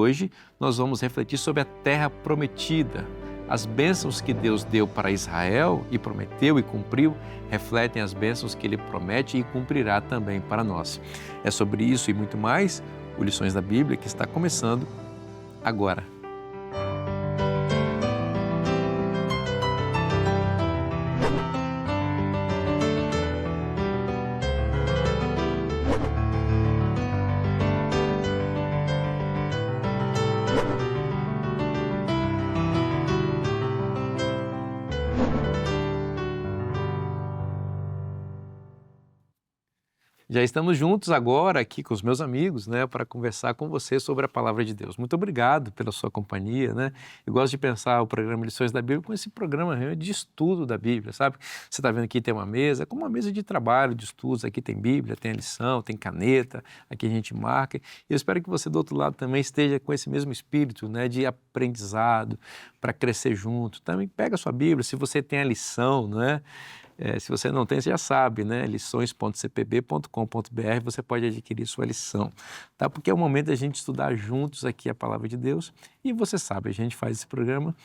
hoje nós vamos refletir sobre a terra prometida. As bênçãos que Deus deu para Israel e prometeu e cumpriu, refletem as bênçãos que Ele promete e cumprirá também para nós. É sobre isso e muito mais, o Lições da Bíblia, que está começando agora. Já estamos juntos agora aqui com os meus amigos, né, para conversar com você sobre a Palavra de Deus. Muito obrigado pela sua companhia, né? Eu gosto de pensar o programa Lições da Bíblia com esse programa de estudo da Bíblia, sabe? Você está vendo aqui tem uma mesa, como uma mesa de trabalho, de estudos. Aqui tem Bíblia, tem a lição, tem caneta, aqui a gente marca. E eu espero que você do outro lado também esteja com esse mesmo espírito, né, de aprendizado, para crescer junto. Também pega a sua Bíblia, se você tem a lição, não é? Se você não tem, você já sabe, né? lições.cpb.com.br, você pode adquirir sua lição, tá? Porque é o momento da gente estudar juntos aqui a Palavra de Deus. E você sabe, a gente faz esse programa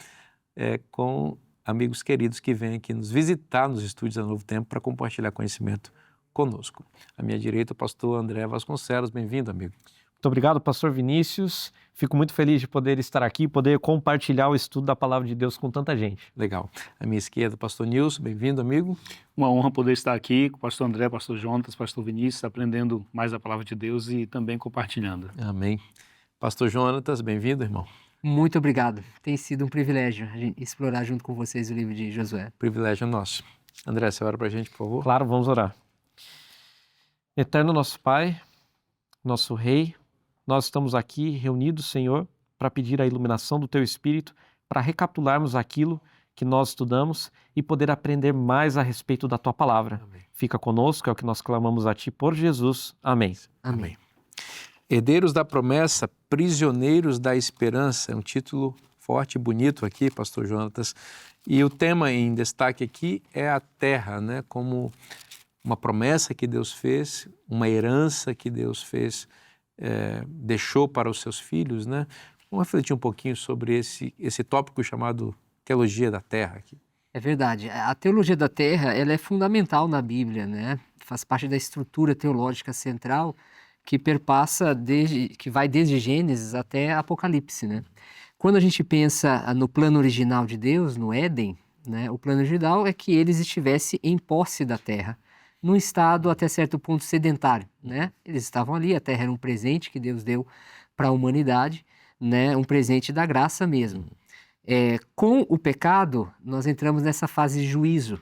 com amigos queridos que vêm aqui nos visitar nos estúdios da Novo Tempo para compartilhar conhecimento conosco. À minha direita, o pastor André Vasconcelos. Bem-vindo, amigo. Muito obrigado, pastor Vinícius. Fico muito feliz de poder estar aqui e poder compartilhar o estudo da Palavra de Deus com tanta gente. Legal. À minha esquerda, o pastor Nilson. Bem-vindo, amigo. Uma honra poder estar aqui com o pastor André, pastor Jonatas, pastor Vinícius, aprendendo mais a Palavra de Deus e também compartilhando. Amém. Pastor Jonatas, bem-vindo, irmão. Muito obrigado. Tem sido um privilégio a gente explorar junto com vocês o livro de Josué. Privilégio nosso. André, você ora para a gente, por favor? Claro, vamos orar. Eterno nosso Pai, nosso Rei, nós estamos aqui reunidos, Senhor, para pedir a iluminação do Teu Espírito, para recapitularmos aquilo que nós estudamos e poder aprender mais a respeito da Tua Palavra. Amém. Fica conosco, é o que nós clamamos a Ti por Jesus. Amém. Amém. Herdeiros da promessa, prisioneiros da esperança. É um título forte e bonito aqui, pastor Jonatas. E o tema em destaque aqui é a terra, né? Como uma promessa que Deus fez, uma herança que Deus fez, deixou para os seus filhos, né? Vamos refletir um pouquinho sobre esse tópico chamado teologia da terra aqui. É verdade. A teologia da terra, ela é fundamental na Bíblia, né? Faz parte da estrutura teológica central que perpassa que vai desde Gênesis até Apocalipse, né? Quando a gente pensa no plano original de Deus, no Éden, né? O plano original é que eles estivessem em posse da terra, num estado até certo ponto sedentário, né? Eles estavam ali, a terra era um presente que Deus deu para a humanidade, né? Um presente da graça mesmo. Com o pecado, nós entramos nessa fase de juízo.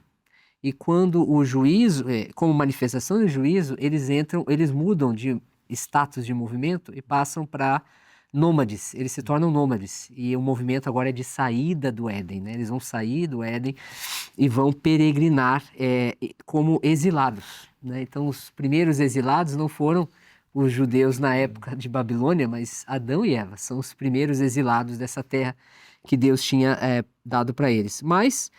E quando o juízo, como manifestação do juízo, eles mudam de status de movimento e passam para nômades, eles se tornam nômades. E o movimento agora é de saída do Éden, né? Eles vão sair do Éden e vão peregrinar como exilados, né? Então, os primeiros exilados não foram os judeus na época de Babilônia, mas Adão e Eva são os primeiros exilados dessa terra que Deus tinha dado para eles. Mas,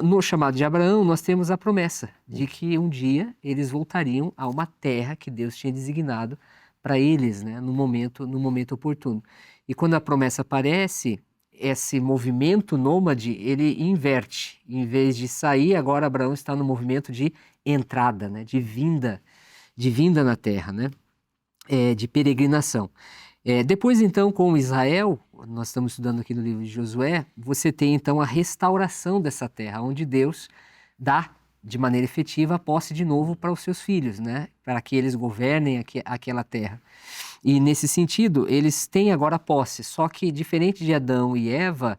no chamado de Abraão, nós temos a promessa de que um dia eles voltariam a uma terra que Deus tinha designado para eles, né, no momento oportuno. E quando a promessa aparece, esse movimento nômade, ele inverte. Em vez de sair, agora Abraão está no movimento de entrada, né, de vinda na terra, né, de peregrinação. Depois, então, com Israel, nós estamos estudando aqui no livro de Josué, você tem, então, a restauração dessa terra, onde Deus dá, de maneira efetiva, a posse de novo para os seus filhos, né? Para que eles governem aquela terra. E, nesse sentido, eles têm agora a posse, só que, diferente de Adão e Eva,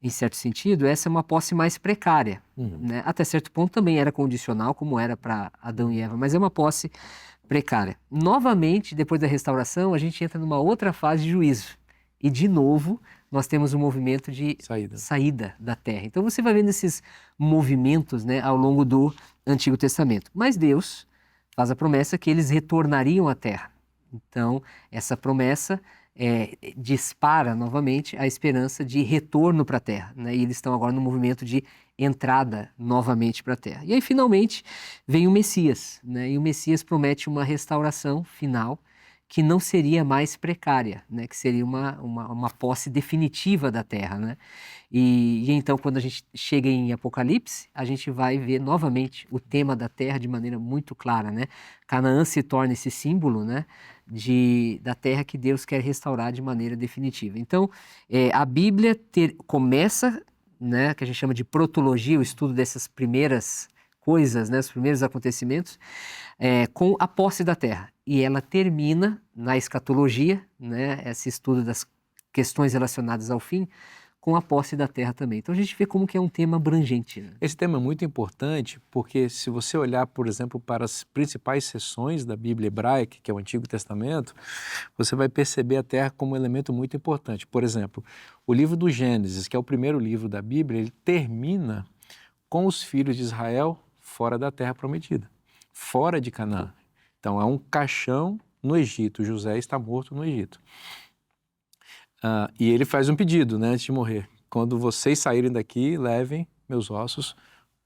em certo sentido, essa é uma posse mais precária. Né? Até certo ponto também era condicional, como era para Adão e Eva, mas é uma posse precária. Novamente, depois da restauração, a gente entra numa outra fase de juízo. E, de novo, nós temos um movimento de saída da terra. Então, você vai vendo esses movimentos, né, ao longo do Antigo Testamento. Mas Deus faz a promessa que eles retornariam à terra. Então, essa promessa dispara novamente a esperança de retorno para a terra. Né? E eles estão agora no movimento de entrada novamente para a terra. E aí, finalmente, vem o Messias. Né? E o Messias promete uma restauração final que não seria mais precária, né? Que seria uma posse definitiva da terra, né? E então, quando a gente chega em Apocalipse, a gente vai ver novamente o tema da terra de maneira muito clara, né? Canaã se torna esse símbolo, né? Da terra que Deus quer restaurar de maneira definitiva. Então, a Bíblia começa, né? Que a gente chama de protologia, o estudo dessas primeiras coisas, né? Os primeiros acontecimentos, com a posse da terra. E ela termina na escatologia, né? Esse estudo das questões relacionadas ao fim, com a posse da terra também. Então a gente vê como que é um tema abrangente, né? Esse tema é muito importante porque se você olhar, por exemplo, para as principais seções da Bíblia hebraica, que é o Antigo Testamento, você vai perceber a terra como um elemento muito importante. Por exemplo, o livro do Gênesis, que é o primeiro livro da Bíblia, ele termina com os filhos de Israel fora da terra prometida, fora de Canaã. Então é um caixão no Egito, José está morto no Egito. E ele faz um pedido, né, antes de morrer. Quando vocês saírem daqui, levem meus ossos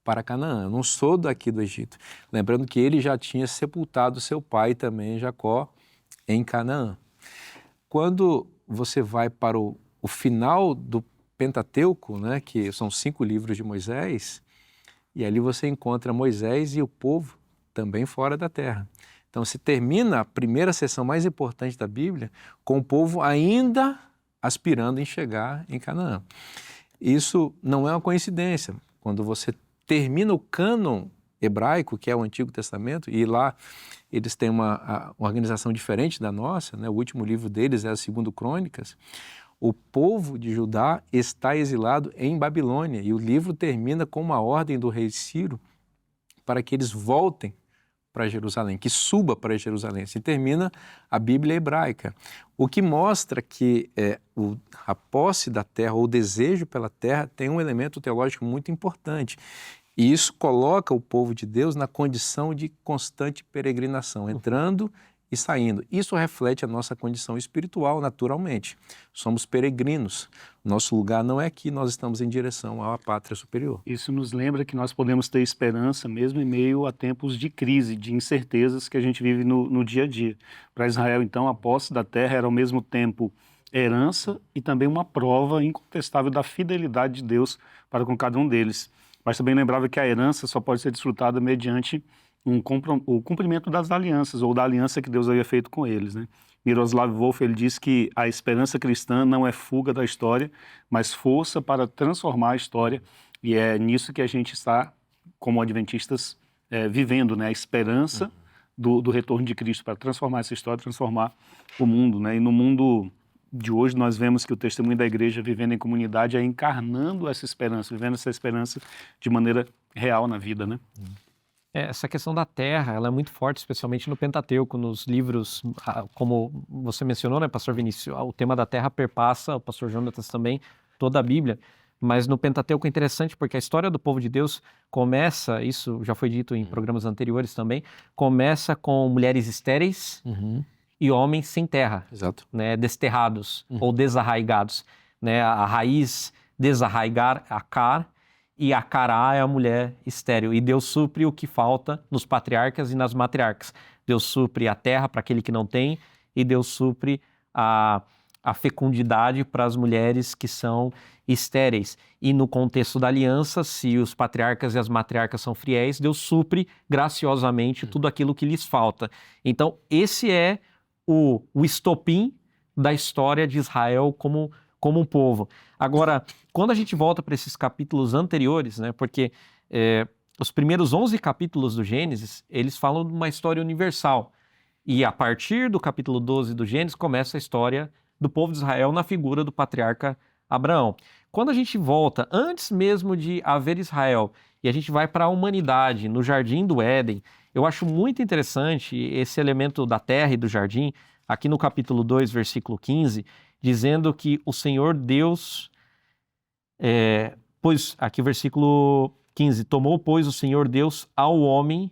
para Canaã. Eu não sou daqui do Egito. Lembrando que ele já tinha sepultado seu pai também, Jacó, em Canaã. Quando você vai para o final do Pentateuco, né, que são 5 livros de Moisés, e ali você encontra Moisés e o povo também fora da terra. Então se termina a primeira seção mais importante da Bíblia com o povo ainda aspirando em chegar em Canaã. Isso não é uma coincidência. Quando você termina o cânon hebraico, que é o Antigo Testamento, e lá eles têm uma organização diferente da nossa, né? O último livro deles é a 2 Crônicas, o povo de Judá está exilado em Babilônia, e o livro termina com uma ordem do rei Ciro para que eles voltem para Jerusalém, que suba para Jerusalém. Assim termina a Bíblia hebraica. O que mostra que a posse da terra, ou o desejo pela terra, tem um elemento teológico muito importante. E isso coloca o povo de Deus na condição de constante peregrinação, entrando e saindo. Isso reflete a nossa condição espiritual, naturalmente. Somos peregrinos. Nosso lugar não é aqui, nós estamos em direção à pátria superior. Isso nos lembra que nós podemos ter esperança mesmo em meio a tempos de crise, de incertezas que a gente vive no dia a dia. Para Israel, então, a posse da terra era ao mesmo tempo herança e também uma prova incontestável da fidelidade de Deus para com cada um deles. Mas também lembrava que a herança só pode ser desfrutada mediante o cumprimento das alianças, ou da aliança que Deus havia feito com eles, né? Miroslav Volf, ele diz que a esperança cristã não é fuga da história, mas força para transformar a história, e é nisso que a gente está, como adventistas, vivendo, né? A esperança do retorno de Cristo para transformar essa história, transformar o mundo, né? E no mundo de hoje nós vemos que o testemunho da igreja vivendo em comunidade é encarnando essa esperança, vivendo essa esperança de maneira real na vida, né? Essa questão da terra, ela é muito forte, especialmente no Pentateuco, nos livros, como você mencionou, né, pastor Vinícius, o tema da terra perpassa, o pastor Jonatas também, toda a Bíblia, mas no Pentateuco é interessante porque a história do povo de Deus começa, isso já foi dito em programas anteriores também, começa com mulheres estéreis e homens sem terra, Exato. né, desterrados ou desarraigados, né, a raiz desarraigar, acar, e a Cará é a mulher estéril. E Deus supre o que falta nos patriarcas e nas matriarcas. Deus supre a terra para aquele que não tem, e Deus supre a fecundidade para as mulheres que são estéreis. E no contexto da aliança, se os patriarcas e as matriarcas são fiéis, Deus supre graciosamente tudo aquilo que lhes falta. Então, esse é o estopim da história de Israel como um povo. Agora, quando a gente volta para esses capítulos anteriores, né, porque os primeiros 11 capítulos do Gênesis, eles falam de uma história universal. E a partir do capítulo 12 do Gênesis, começa a história do povo de Israel na figura do patriarca Abraão. Quando a gente volta, antes mesmo de haver Israel, e a gente vai para a humanidade, no Jardim do Éden, eu acho muito interessante esse elemento da terra e do jardim, aqui no capítulo 2, versículo 15, dizendo que o Senhor Deus, pois, aqui o versículo 15, tomou, pois, o Senhor Deus ao homem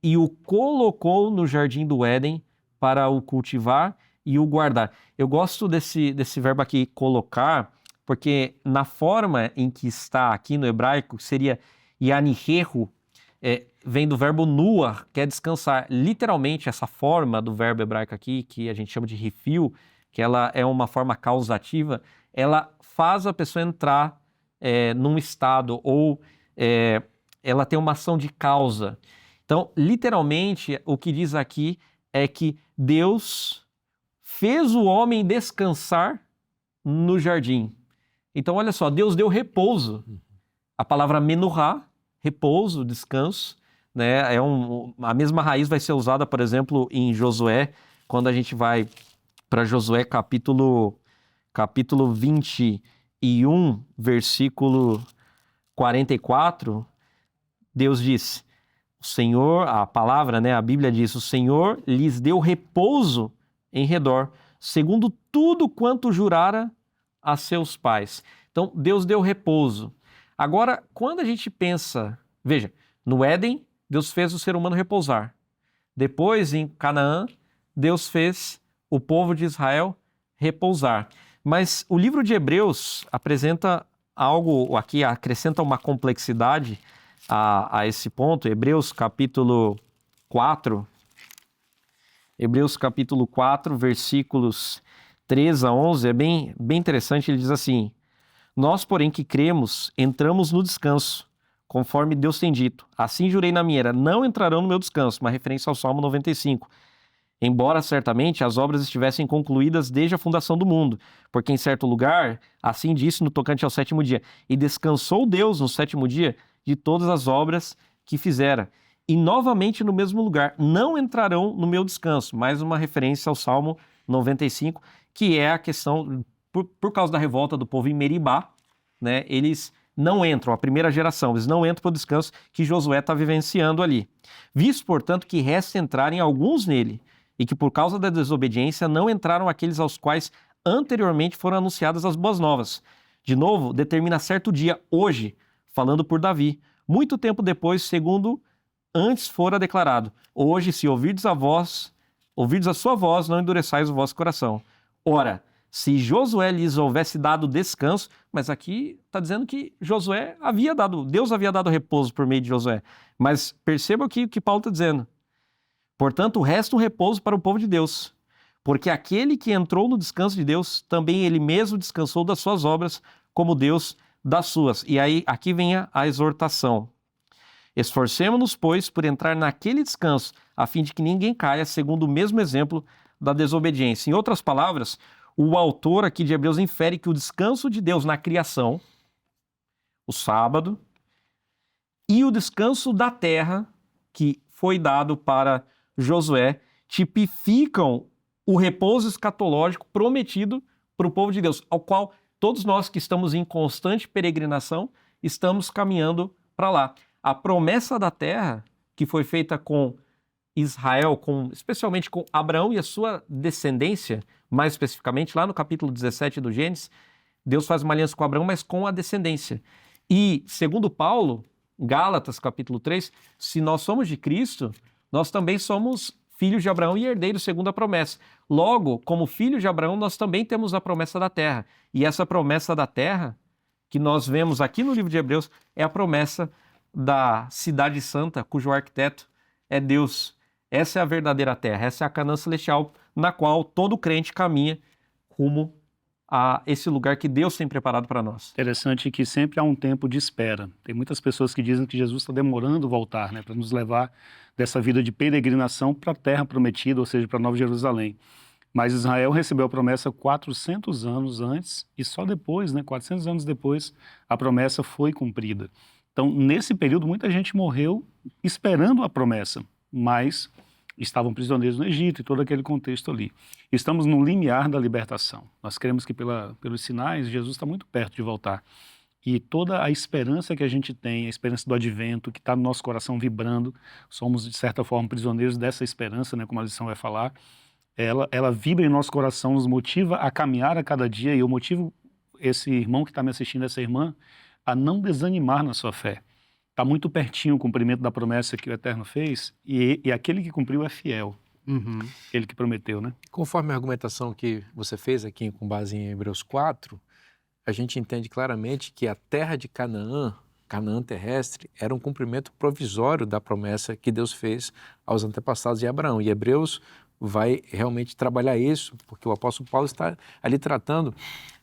e o colocou no jardim do Éden para o cultivar e o guardar. Eu gosto desse verbo aqui, colocar, porque na forma em que está aqui no hebraico seria yanihehu, vem do verbo nua, que é descansar. Literalmente, essa forma do verbo hebraico aqui, que a gente chama de refil, que ela é uma forma causativa, ela faz a pessoa entrar num estado, ou ela tem uma ação de causa. Então, literalmente, o que diz aqui é que Deus fez o homem descansar no jardim. Então, olha só, Deus deu repouso. A palavra menorá, repouso, descanso, né? A mesma raiz vai ser usada, por exemplo, em Josué, quando a gente vai para Josué capítulo 21, versículo 44, Deus diz, o Senhor, a palavra, né, a Bíblia diz, o Senhor lhes deu repouso em redor, segundo tudo quanto jurara a seus pais. Então, Deus deu repouso. Agora, quando a gente pensa, veja, no Éden, Deus fez o ser humano repousar. Depois, em Canaã, Deus fez o povo de Israel repousar. Mas o livro de Hebreus apresenta algo aqui, acrescenta uma complexidade a esse ponto. Hebreus capítulo 4, versículos 3 a 11, é bem interessante, ele diz assim, nós, porém, que cremos, entramos no descanso, conforme Deus tem dito. Assim jurei na minha ira, não entrarão no meu descanso, uma referência ao Salmo 95. Embora, certamente, as obras estivessem concluídas desde a fundação do mundo, porque em certo lugar, assim disse no tocante ao sétimo dia, e descansou Deus no sétimo dia de todas as obras que fizera. E novamente no mesmo lugar, não entrarão no meu descanso. Mais uma referência ao Salmo 95, que é a questão, por causa da revolta do povo em Meribá, né, eles não entram, a primeira geração, eles não entram para o descanso que Josué está vivenciando ali. Visto, portanto, que resta entrarem alguns nele, e que por causa da desobediência não entraram aqueles aos quais anteriormente foram anunciadas as boas novas. De novo, determina certo dia, hoje, falando por Davi, muito tempo depois, segundo antes fora declarado, hoje, se ouvirdes a sua voz, não endureçais o vosso coração. Ora, se Josué lhes houvesse dado descanso, mas aqui está dizendo que Deus havia dado repouso por meio de Josué. Mas perceba aqui o que Paulo está dizendo. Portanto, resta um repouso para o povo de Deus, porque aquele que entrou no descanso de Deus, também ele mesmo descansou das suas obras, como Deus das suas. E aí, aqui vem a exortação. Esforcemo-nos, pois, por entrar naquele descanso, a fim de que ninguém caia, segundo o mesmo exemplo da desobediência. Em outras palavras, o autor aqui de Hebreus infere que o descanso de Deus na criação, o sábado, e o descanso da terra, que foi dado para Josué, tipificam o repouso escatológico prometido para o povo de Deus, ao qual todos nós que estamos em constante peregrinação estamos caminhando para lá. A promessa da terra, que foi feita com Israel, especialmente com Abraão e a sua descendência, mais especificamente lá no capítulo 17 do Gênesis, Deus faz uma aliança com Abraão, mas com a descendência. E, segundo Paulo, Gálatas capítulo 3, se nós somos de Cristo, nós também somos filhos de Abraão e herdeiros segundo a promessa. Logo, como filhos de Abraão, nós também temos a promessa da terra. E essa promessa da terra, que nós vemos aqui no livro de Hebreus, é a promessa da cidade santa, cujo arquiteto é Deus. Essa é a verdadeira terra, essa é a Canaã celestial, na qual todo crente caminha rumo a esse lugar que Deus tem preparado para nós. Interessante que sempre há um tempo de espera. Tem muitas pessoas que dizem que Jesus está demorando voltar, né, para nos levar dessa vida de peregrinação para a terra prometida, ou seja, para Nova Jerusalém. Mas Israel recebeu a promessa 400 anos antes e só depois, 400 anos depois, a promessa foi cumprida. Então, nesse período, muita gente morreu esperando a promessa, mas estavam prisioneiros no Egito e todo aquele contexto ali. Estamos no limiar da libertação. Nós cremos que pelos sinais, Jesus está muito perto de voltar. E toda a esperança que a gente tem, a esperança do advento, que está no nosso coração vibrando, somos, de certa forma, prisioneiros dessa esperança, como a lição vai falar, ela vibra em nosso coração, nos motiva a caminhar a cada dia, e eu motivo esse irmão que está me assistindo, essa irmã, a não desanimar na sua fé. Está muito pertinho o cumprimento da promessa que o Eterno fez, e aquele que cumpriu é fiel. Ele que prometeu, né? Conforme a argumentação que você fez aqui com base em Hebreus 4, a gente entende claramente que a terra de Canaã Canaã terrestre, era um cumprimento provisório da promessa que Deus fez aos antepassados de Abraão. E Hebreus vai realmente trabalhar isso, porque o apóstolo Paulo está ali tratando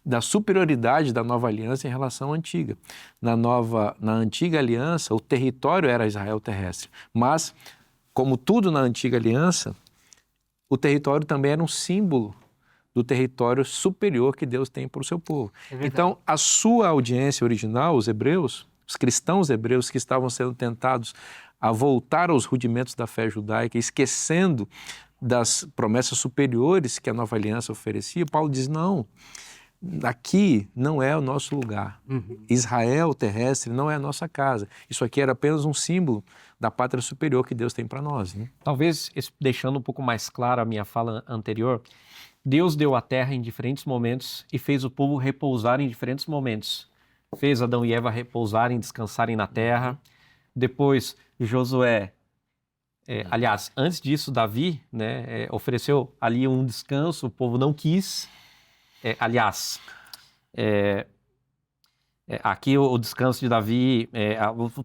da superioridade da nova aliança em relação à antiga. Na antiga aliança, o território era Israel terrestre, mas, como tudo na antiga aliança, o território também era um símbolo do território superior que Deus tem para o seu povo. Então, a sua audiência original, os hebreus, os cristãos hebreus que estavam sendo tentados a voltar aos rudimentos da fé judaica, esquecendo das promessas superiores que a nova aliança oferecia, Paulo diz, não, aqui não é o nosso lugar. Israel terrestre não é a nossa casa. Isso aqui era apenas um símbolo da pátria superior que Deus tem para nós, né? Talvez, deixando um pouco mais clara a minha fala anterior, Deus deu a terra em diferentes momentos e fez o povo repousar em diferentes momentos. Fez Adão e Eva repousarem, descansarem na terra. Depois, Josué, aliás, antes disso, Davi, né, ofereceu ali um descanso, o povo não quis. Aqui o descanso de Davi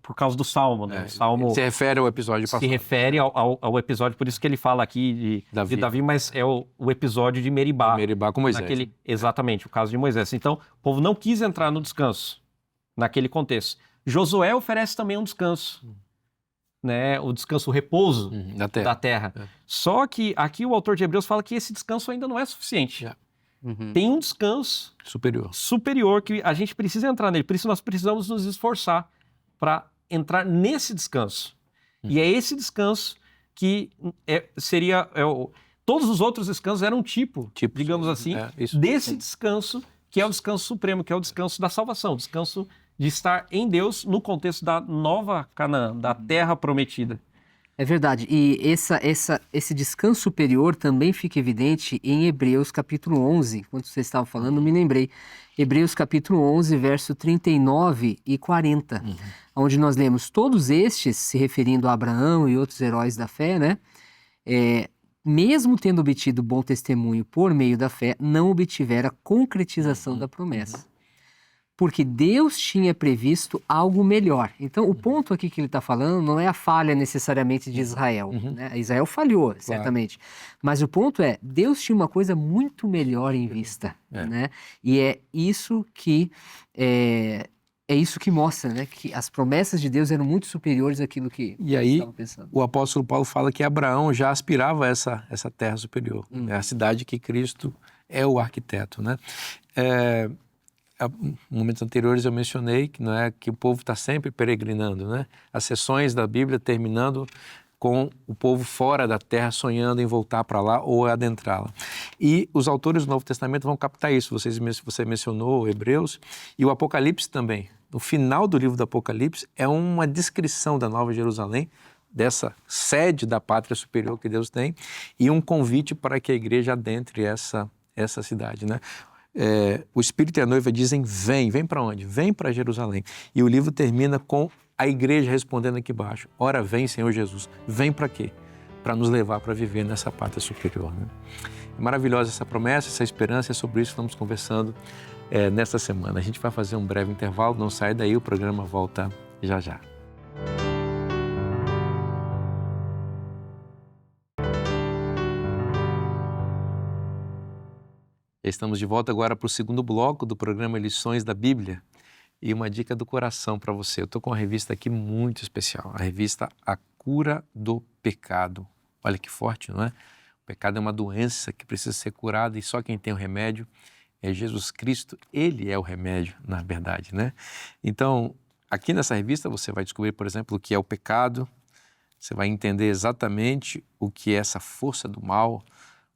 por causa do Salmo, né? O Salmo se refere ao episódio passado. Se refere ao episódio, por isso que ele fala aqui de Davi, mas é o episódio de Meribá. Meribá com Moisés. Exatamente, o caso de Moisés. Então, o povo não quis entrar no descanso, naquele contexto. Josué oferece também um descanso, né? O descanso, o repouso da terra. Só que aqui o autor de Hebreus fala que esse descanso ainda não é suficiente. Tem um descanso superior que a gente precisa entrar nele. Por isso nós precisamos nos esforçar para entrar nesse descanso. E é esse descanso que seria... todos os outros descansos eram digamos assim, desse descanso que é o descanso supremo, que é o descanso da salvação, o descanso de estar em Deus no contexto da nova Canaã, da terra prometida. É verdade, e esse descanso superior também fica evidente em Hebreus capítulo 11, quando vocês estavam falando, me lembrei, Hebreus capítulo 11, verso 39 e 40, onde nós lemos, todos estes, se referindo a Abraão e outros heróis da fé, né, mesmo tendo obtido bom testemunho por meio da fé, não obtiveram a concretização da promessa. Porque Deus tinha previsto algo melhor. Então, o ponto aqui que ele está falando não é a falha necessariamente de Israel. Né? Israel falhou, certamente. Mas o ponto é, Deus tinha uma coisa muito melhor em vista. Né? E é isso que mostra, né? Que as promessas de Deus eram muito superiores àquilo que estavam pensando. O apóstolo Paulo fala que Abraão já aspirava a essa terra superior. É a cidade que Cristo é o arquiteto. Né? Em momentos anteriores eu mencionei que o povo está sempre peregrinando, né? As sessões da Bíblia terminando com o povo fora da terra sonhando em voltar para lá ou adentrá-la. E os autores do Novo Testamento vão captar isso. Você mencionou Hebreus e o Apocalipse também. No final do livro do Apocalipse é uma descrição da Nova Jerusalém, dessa sede da pátria superior que Deus tem, e um convite para que a igreja adentre essa cidade, né? O Espírito e a noiva dizem, vem para onde? Vem para Jerusalém. E o livro termina com a igreja respondendo aqui embaixo, ora vem Senhor Jesus, vem para quê? Para nos levar para viver nessa pátria superior. Né? É maravilhosa essa promessa, essa esperança, é sobre isso que estamos conversando nesta semana. A gente vai fazer um breve intervalo, não sai daí, o programa volta já já. Estamos de volta agora para o segundo bloco do programa Lições da Bíblia e uma dica do coração para você. Eu estou com uma revista aqui muito especial, a revista A Cura do Pecado. Olha que forte, não é? O pecado é uma doença que precisa ser curada e só quem tem o remédio é Jesus Cristo. Ele é o remédio, na verdade, né? Então, aqui nessa revista você vai descobrir, por exemplo, o que é o pecado, você vai entender exatamente o que é essa força do mal,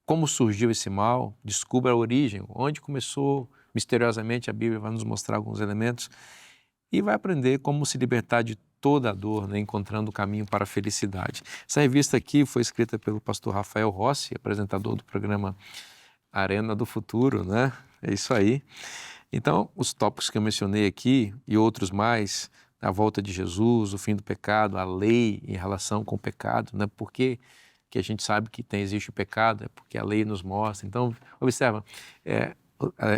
como surgiu esse mal, descubra a origem, onde começou, misteriosamente a Bíblia vai nos mostrar alguns elementos e vai aprender como se libertar de toda a dor, né, encontrando o caminho para a felicidade. Essa revista aqui foi escrita pelo pastor Rafael Rossi, apresentador do programa Arena do Futuro, né? É isso aí. Então, os tópicos que eu mencionei aqui e outros mais, a volta de Jesus, o fim do pecado, a lei em relação com o pecado, né? Porque que a gente sabe que existe o pecado, é porque a lei nos mostra. Então, observa,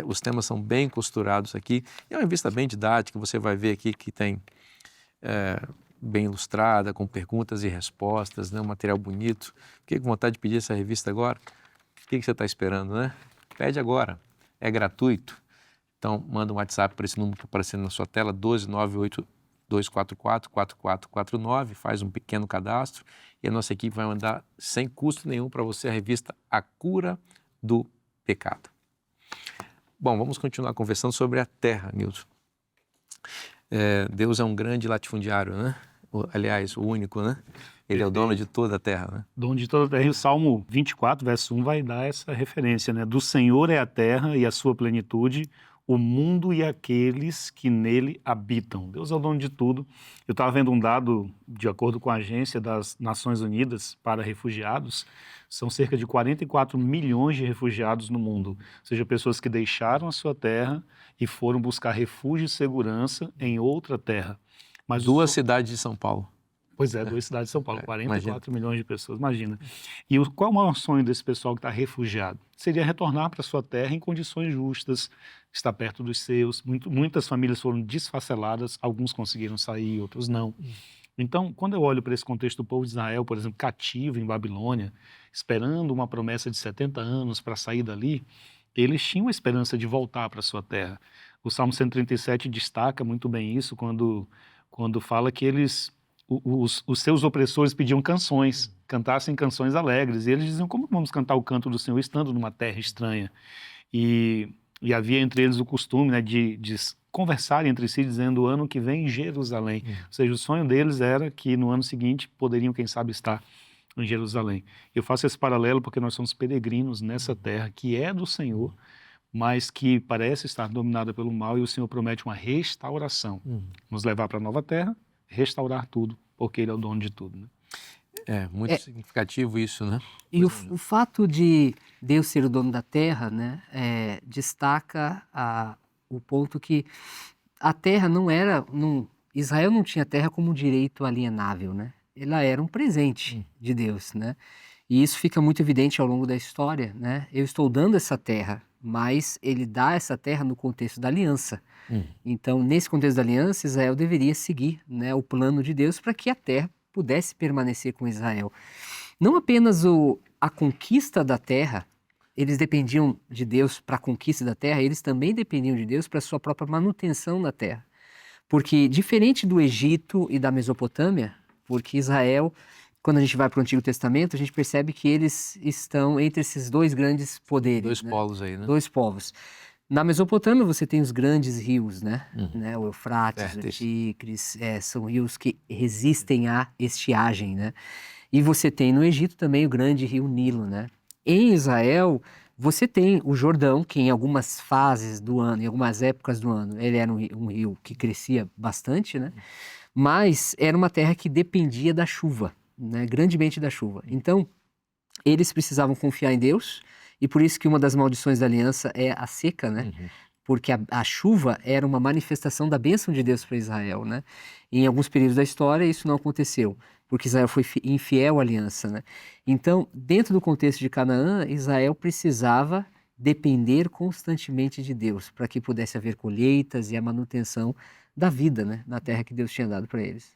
os temas são bem costurados aqui. É uma revista bem didática, você vai ver aqui que tem bem ilustrada, com perguntas e respostas, né? Um material bonito. Fiquei com vontade de pedir essa revista agora. O que você está esperando, né? Pede agora, é gratuito. Então, manda um WhatsApp para esse número que está aparecendo na sua tela, 12982444449, faz um pequeno cadastro e a nossa equipe vai mandar sem custo nenhum para você a revista A Cura do Pecado. Bom, vamos continuar conversando sobre a terra, Nilson. Deus é um grande latifundiário, né? Aliás, o único, né? Ele é o dono de toda a terra, né? Dono de toda a terra. E o Salmo 24, verso 1, vai dar essa referência, né? Do Senhor é a terra e a sua plenitude, o mundo e aqueles que nele habitam. Deus é o dono de tudo. Eu estava vendo um dado, de acordo com a Agência das Nações Unidas para Refugiados, são cerca de 44 milhões de refugiados no mundo. Ou seja, pessoas que deixaram a sua terra e foram buscar refúgio e segurança em outra terra. Mas duas cidades de São Paulo. Pois é, duas cidades de São Paulo, 44 imagina. milhões de pessoas, imagina. E qual é o maior sonho desse pessoal que está refugiado? Seria retornar para sua terra em condições justas, estar perto dos seus. Muitas famílias foram desfaceladas, alguns conseguiram sair, outros não. Então, quando eu olho para esse contexto do povo de Israel, por exemplo, cativo em Babilônia, esperando uma promessa de 70 anos para sair dali, eles tinham a esperança de voltar para sua terra. O Salmo 137 destaca muito bem isso quando fala que os seus opressores pediam canções, cantassem canções alegres. E eles diziam, como vamos cantar o canto do Senhor estando numa terra estranha? E havia entre eles o costume, né, de conversarem entre si, dizendo, o ano que vem em Jerusalém. Ou seja, o sonho deles era que no ano seguinte poderiam, quem sabe, estar em Jerusalém. Eu faço esse paralelo porque nós somos peregrinos nessa terra que é do Senhor, mas que parece estar dominada pelo mal, e o Senhor promete uma restauração. Nos levar para a nova terra, restaurar tudo, porque Ele é o dono de tudo, né? Muito significativo isso, né? E o fato de Deus ser o dono da terra, né, destaca o ponto que a terra não era... Israel não tinha terra como um direito alienável, né? Ela era um presente de Deus, né? E isso fica muito evidente ao longo da história, né? Eu estou dando essa terra, mas Ele dá essa terra no contexto da aliança. Então, nesse contexto da aliança, Israel deveria seguir, né, o plano de Deus para que a terra pudesse permanecer com Israel. Não apenas a conquista da terra, eles dependiam de Deus para a conquista da terra, eles também dependiam de Deus para a sua própria manutenção da terra. Porque, diferente do Egito e da Mesopotâmia, porque Israel, quando a gente vai para o Antigo Testamento, a gente percebe que eles estão entre esses dois grandes poderes. Dois polos aí, né? Dois povos. Na Mesopotâmia você tem os grandes rios, né? O Eufrates, o Tigres, são rios que resistem à estiagem, né? E você tem no Egito também o grande rio Nilo, né? Em Israel, você tem o Jordão, que em algumas fases do ano, em algumas épocas do ano, ele era um rio que crescia bastante, né? Mas era uma terra que dependia da chuva, né? Grandemente da chuva. Então, eles precisavam confiar em Deus, e por isso que uma das maldições da aliança é a seca, né? Porque a chuva era uma manifestação da bênção de Deus para Israel, né? E em alguns períodos da história isso não aconteceu, porque Israel foi infiel à aliança, né? Então, dentro do contexto de Canaã, Israel precisava depender constantemente de Deus para que pudesse haver colheitas e a manutenção da vida, né, na terra que Deus tinha dado para eles.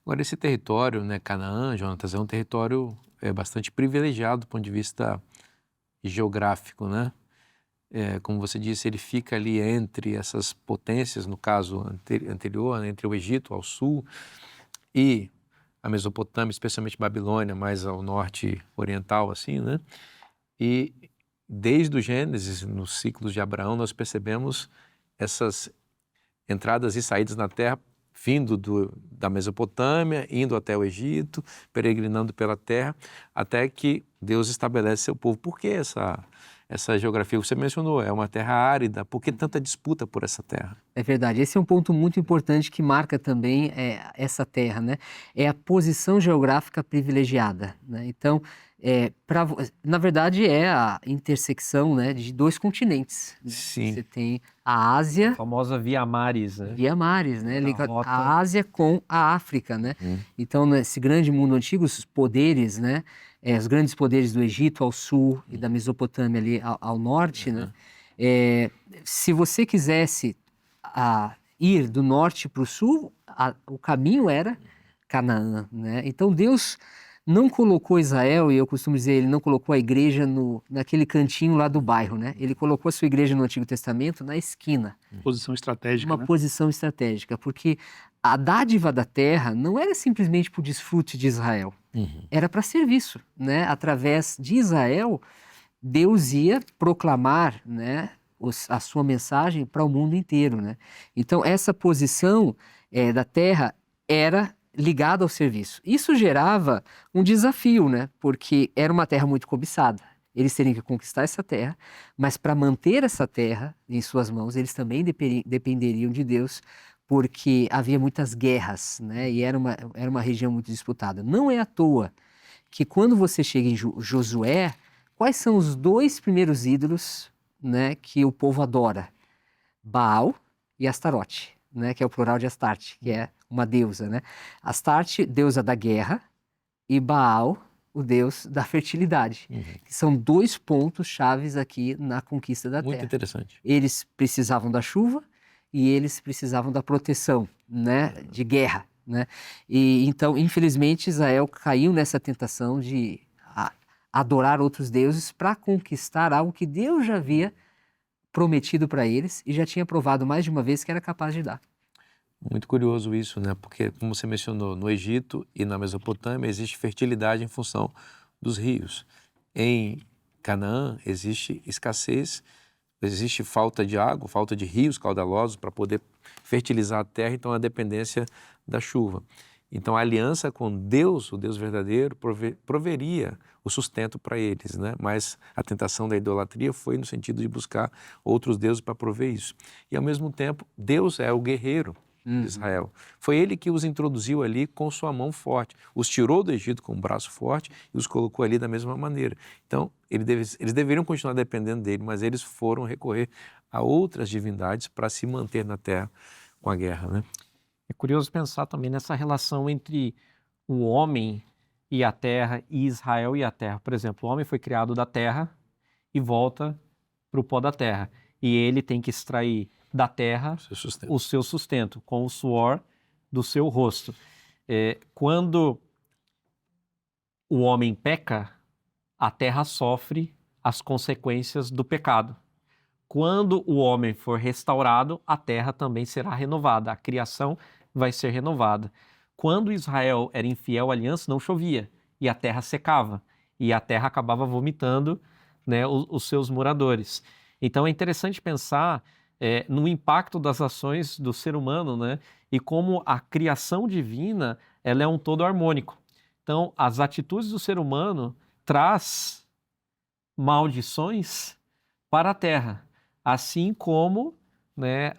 Agora, esse território, né, Canaã, Jonatas, é um território bastante privilegiado do ponto de vista geográfico, né? Como você disse, ele fica ali entre essas potências, no caso anterior, né, entre o Egito ao sul e a Mesopotâmia, especialmente Babilônia, mais ao norte oriental, assim, né? E desde o Gênesis, nos ciclos de Abraão, nós percebemos essas entradas e saídas na terra vindo da Mesopotâmia, indo até o Egito, peregrinando pela terra, até que Deus estabelece seu povo. Por que essa geografia que você mencionou? É uma terra árida, por que tanta disputa por essa terra? É verdade, esse é um ponto muito importante que marca também essa terra, né? É a posição geográfica privilegiada, né? Então, na verdade, é a intersecção, né, de dois continentes. Sim. Você tem a Ásia... A famosa Via Maris, né? Via Maris, né? Liga rota. a Ásia com a África, né? Então, nesse grande mundo antigo, os poderes, né? Os grandes poderes do Egito ao sul e da Mesopotâmia ali ao norte, né? Se você quisesse ir do norte para o sul, o caminho era Canaã, né? Então Deus não colocou Israel, e eu costumo dizer, ele não colocou a igreja naquele cantinho lá do bairro, né? Ele colocou a sua igreja no Antigo Testamento na esquina. Posição estratégica, Uma né? posição estratégica, porque a dádiva da terra não era simplesmente para o desfrute de Israel, era para serviço, né? Através de Israel, Deus ia proclamar, né, a sua mensagem para o mundo inteiro, né? Então, essa posição da terra era ligada ao serviço. Isso gerava um desafio, né? Porque era uma terra muito cobiçada. Eles teriam que conquistar essa terra, mas para manter essa terra em suas mãos, eles também dependeriam de Deus, porque havia muitas guerras, né? E era uma região muito disputada. Não é à toa que quando você chega em Josué, quais são os 2 primeiros ídolos, né, que o povo adora? Baal e Astarote, né, que é o plural de Astarte, que é uma deusa, né? Astarte, deusa da guerra, e Baal, o deus da fertilidade, que são 2 pontos chaves aqui na conquista da Muito terra. interessante. Eles precisavam da chuva e eles precisavam da proteção, né, de guerra, né? E então, infelizmente, Israel caiu nessa tentação de adorar outros deuses para conquistar algo que Deus já havia prometido para eles e já tinha provado mais de uma vez que era capaz de dar. Muito curioso isso, né? Porque, como você mencionou, no Egito e na Mesopotâmia existe fertilidade em função dos rios. Em Canaã existe escassez, existe falta de água, falta de rios caudalosos para poder fertilizar a terra, então a dependência da chuva. Então a aliança com Deus, o Deus verdadeiro, proveria o sustento para eles, né? Mas a tentação da idolatria foi no sentido de buscar outros deuses para prover isso. E ao mesmo tempo, Deus é o guerreiro de Israel. Foi ele que os introduziu ali com sua mão forte, os tirou do Egito com um braço forte e os colocou ali da mesma maneira. Então, eles deveriam continuar dependendo dele, mas eles foram recorrer a outras divindades para se manter na terra com a guerra, né? É curioso pensar também nessa relação entre o homem e a terra, e Israel e a terra. Por exemplo, o homem foi criado da terra e volta para o pó da terra. E ele tem que extrair da terra o seu sustento, com o suor do seu rosto. Quando o homem peca, a terra sofre as consequências do pecado. Quando o homem for restaurado, a terra também será renovada, a criação vai ser renovada. Quando Israel era infiel à aliança, não chovia, e a terra secava, e a terra acabava vomitando, né, os seus moradores. Então é interessante pensar no impacto das ações do ser humano, né, e como a criação divina ela é um todo harmônico. Então as atitudes do ser humano traz maldições para a terra, assim como, né,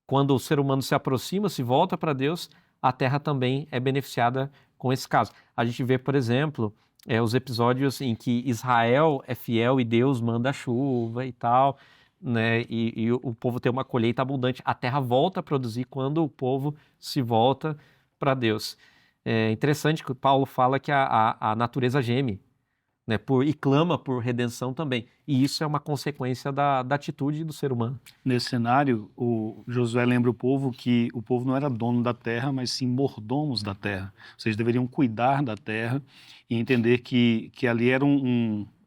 quando o ser humano se aproxima, se volta para Deus, a terra também é beneficiada com esse caso. A gente vê, por exemplo, os episódios em que Israel é fiel e Deus manda a chuva e tal, né, e o povo tem uma colheita abundante. A terra volta a produzir quando o povo se volta para Deus. É interessante que Paulo fala que a natureza geme, né, e clama por redenção também. E isso é uma consequência da atitude do ser humano. Nesse cenário, o Josué lembra o povo que o povo não era dono da terra, mas sim mordomos da terra. Ou seja, deveriam cuidar da terra e entender que ali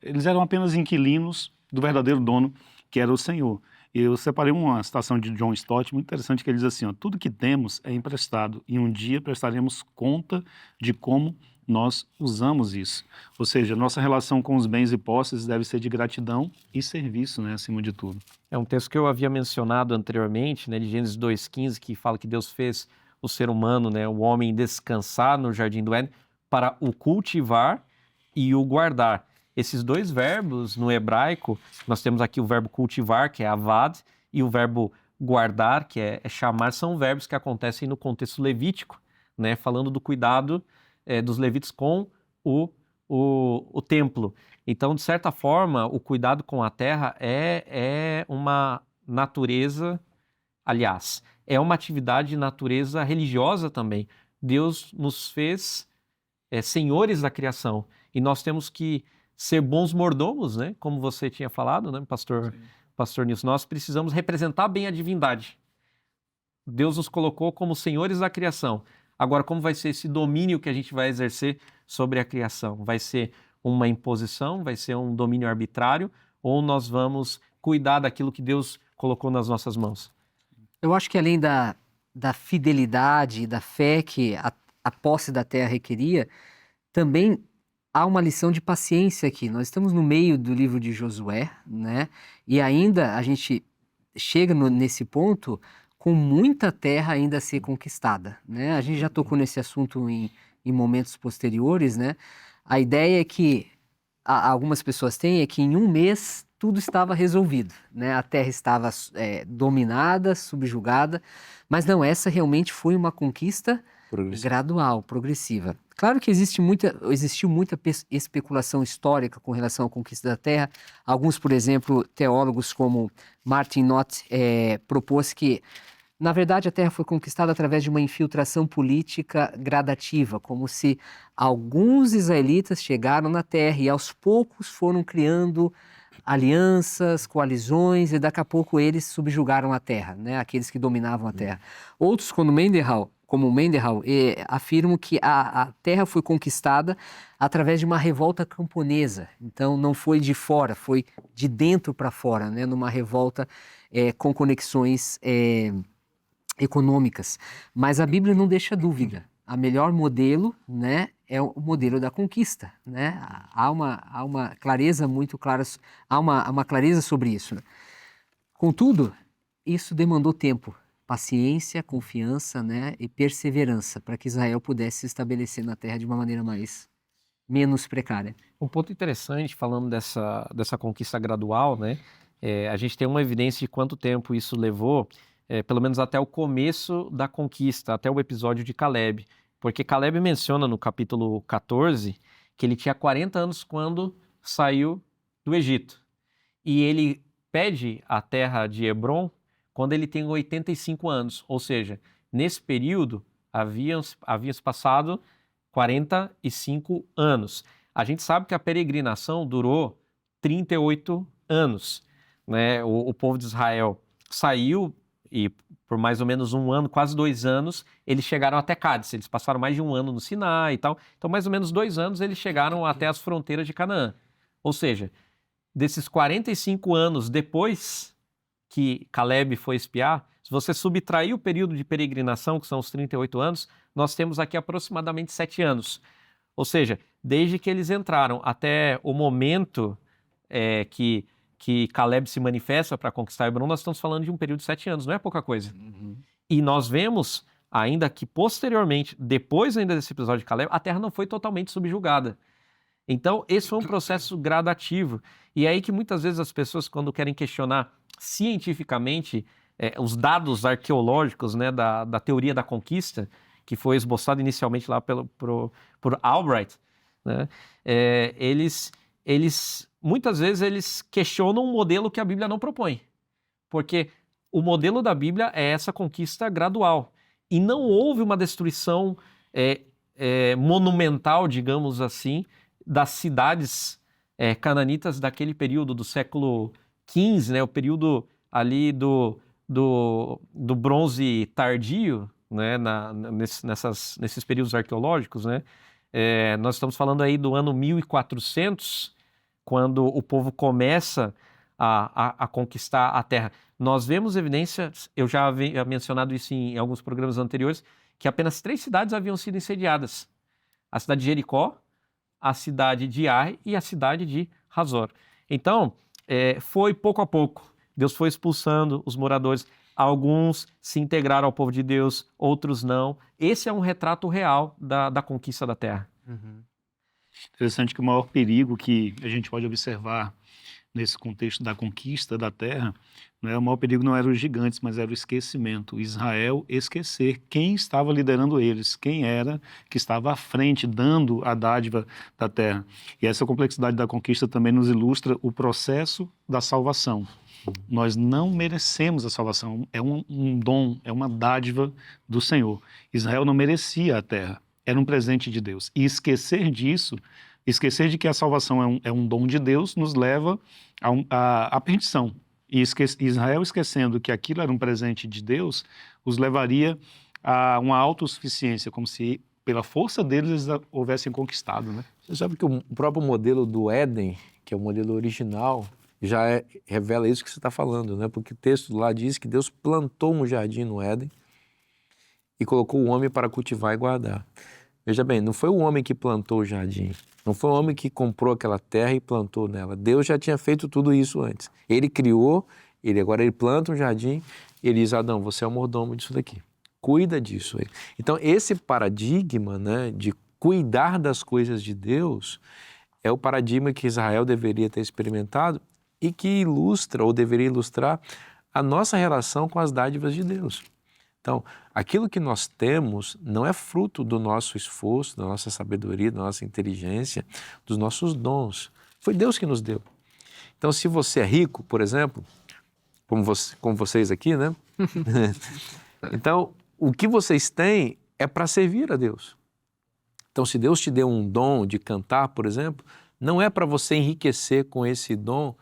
eles eram apenas inquilinos do verdadeiro dono, que era o Senhor. E eu separei uma citação de John Stott muito interessante, que ele diz assim, ó, tudo que temos é emprestado e um dia prestaremos conta de como nós usamos isso. Ou seja, nossa relação com os bens e posses deve ser de gratidão e serviço, né, acima de tudo. É um texto que eu havia mencionado anteriormente, né, de Gênesis 2,15, que fala que Deus fez o ser humano, né, o homem descansar no Jardim do Éden para o cultivar e o guardar. Esses 2 verbos no hebraico, nós temos aqui o verbo cultivar, que é avad, e o verbo guardar, que é chamar, são verbos que acontecem no contexto levítico, né, falando do cuidado dos levitas com o templo. Então, de certa forma, o cuidado com a terra é uma natureza, aliás, é uma atividade de natureza religiosa também. Deus nos fez senhores da criação e nós temos que ser bons mordomos, né? Como você tinha falado, né, pastor Nilson? Nós precisamos representar bem a divindade Deus nos colocou como senhores da criação. Agora, como vai ser esse domínio que a gente vai exercer sobre a criação? Vai ser uma imposição? Vai ser um domínio arbitrário? Ou nós vamos cuidar daquilo que Deus colocou nas nossas mãos? Eu acho que além da fidelidade e da fé que a posse da terra requeria, também há uma lição de paciência aqui. Nós estamos no meio do livro de Josué, né? E ainda a gente chega nesse ponto com muita terra ainda a ser conquistada, né? A gente já tocou nesse assunto em momentos posteriores, né? A ideia é que algumas pessoas têm é que em um mês tudo estava resolvido, né? A terra estava dominada, subjugada, mas não, essa realmente foi uma conquista gradual, progressiva. Claro que existiu muita especulação histórica com relação à conquista da terra. Alguns, por exemplo, teólogos como Martin Knott propôs que, na verdade, a terra foi conquistada através de uma infiltração política gradativa, como se alguns israelitas chegaram na terra e aos poucos foram criando alianças, coalizões, e daqui a pouco eles subjugaram a terra, né? Aqueles que dominavam a terra. Outros, como Mendenhall, afirmam que a terra foi conquistada através de uma revolta camponesa. Então, não foi de fora, foi de dentro para fora, né? Numa revolta com conexões econômicas. Mas a Bíblia não deixa dúvida. A melhor modelo, né, é o modelo da conquista, né? Há uma clareza muito clara, há uma clareza sobre isso, né? Contudo, isso demandou tempo, paciência, confiança, né, e perseverança para que Israel pudesse se estabelecer na terra de uma maneira menos precária. Um ponto interessante, falando dessa conquista gradual, né? A gente tem uma evidência de quanto tempo isso levou, pelo menos até o começo da conquista, até o episódio de Caleb. Porque Caleb menciona no capítulo 14 que ele tinha 40 anos quando saiu do Egito. E ele pede a terra de Hebron quando ele tem 85 anos. Ou seja, nesse período haviam se passado 45 anos. A gente sabe que a peregrinação durou 38 anos, né? O povo de Israel saiu e por mais ou menos um ano, quase 2 anos, eles chegaram até Cádiz. Eles passaram mais de um ano no Sinai e tal. Então, mais ou menos 2 anos, eles chegaram até as fronteiras de Canaã. Ou seja, desses 45 anos depois que Caleb foi espiar, se você subtrair o período de peregrinação, que são os 38 anos, nós temos aqui aproximadamente 7 anos. Ou seja, desde que eles entraram até o momento que Caleb se manifesta para conquistar Hebron, nós estamos falando de um período de 7 anos, não é pouca coisa. Uhum. E nós vemos ainda que posteriormente, depois ainda desse episódio de Caleb, a terra não foi totalmente subjugada. Então, esse foi um processo gradativo. E é aí que muitas vezes as pessoas, quando querem questionar cientificamente os dados arqueológicos, né, da teoria da conquista, que foi esboçado inicialmente lá por Albright, né, muitas vezes eles questionam um modelo que a Bíblia não propõe. Porque o modelo da Bíblia é essa conquista gradual. E não houve uma destruição monumental, digamos assim, das cidades cananitas daquele período do século XV, né, o período ali do bronze tardio, né, nesses períodos arqueológicos, né? Nós estamos falando aí do ano 1400, quando o povo começa a conquistar a terra. Nós vemos evidências, eu já havia mencionado isso em alguns programas anteriores, que apenas 3 cidades haviam sido incendiadas. A cidade de Jericó, a cidade de Ai e a cidade de Hazor. Então, foi pouco a pouco. Deus foi expulsando os moradores. Alguns se integraram ao povo de Deus, outros não. Esse é um retrato real da conquista da terra. Uhum. Interessante que o maior perigo que a gente pode observar nesse contexto da conquista da terra, o maior perigo não eram os gigantes, mas era o esquecimento. Israel esquecer quem estava liderando eles, quem era que estava à frente, dando a dádiva da terra. E essa complexidade da conquista também nos ilustra o processo da salvação. Nós não merecemos a salvação, é um dom, é uma dádiva do Senhor. Israel não merecia a terra, era um presente de Deus. E esquecer disso, esquecer de que a salvação é um dom de Deus, nos leva à perdição. E Israel, esquecendo que aquilo era um presente de Deus, os levaria a uma autossuficiência, como se pela força deles eles houvessem conquistado, né? Você sabe que o próprio modelo do Éden, que é o modelo original, revela isso que você está falando, né? Porque o texto lá diz que Deus plantou um jardim no Éden e colocou o homem para cultivar e guardar. Veja bem, não foi o homem que plantou o jardim, não foi o homem que comprou aquela terra e plantou nela. Deus já tinha feito tudo isso antes. Ele criou, agora ele planta um jardim, ele diz, Adão, você é o mordomo disso daqui. Cuida disso. Então, esse paradigma, né, de cuidar das coisas de Deus é o paradigma que Israel deveria ter experimentado e que ilustra, ou deveria ilustrar, a nossa relação com as dádivas de Deus. Então, aquilo que nós temos não é fruto do nosso esforço, da nossa sabedoria, da nossa inteligência, dos nossos dons. Foi Deus que nos deu. Então, se você é rico, por exemplo, como vocês aqui, né? Então, o que vocês têm é para servir a Deus. Então, se Deus te deu um dom de cantar, por exemplo, não é para você enriquecer com esse dom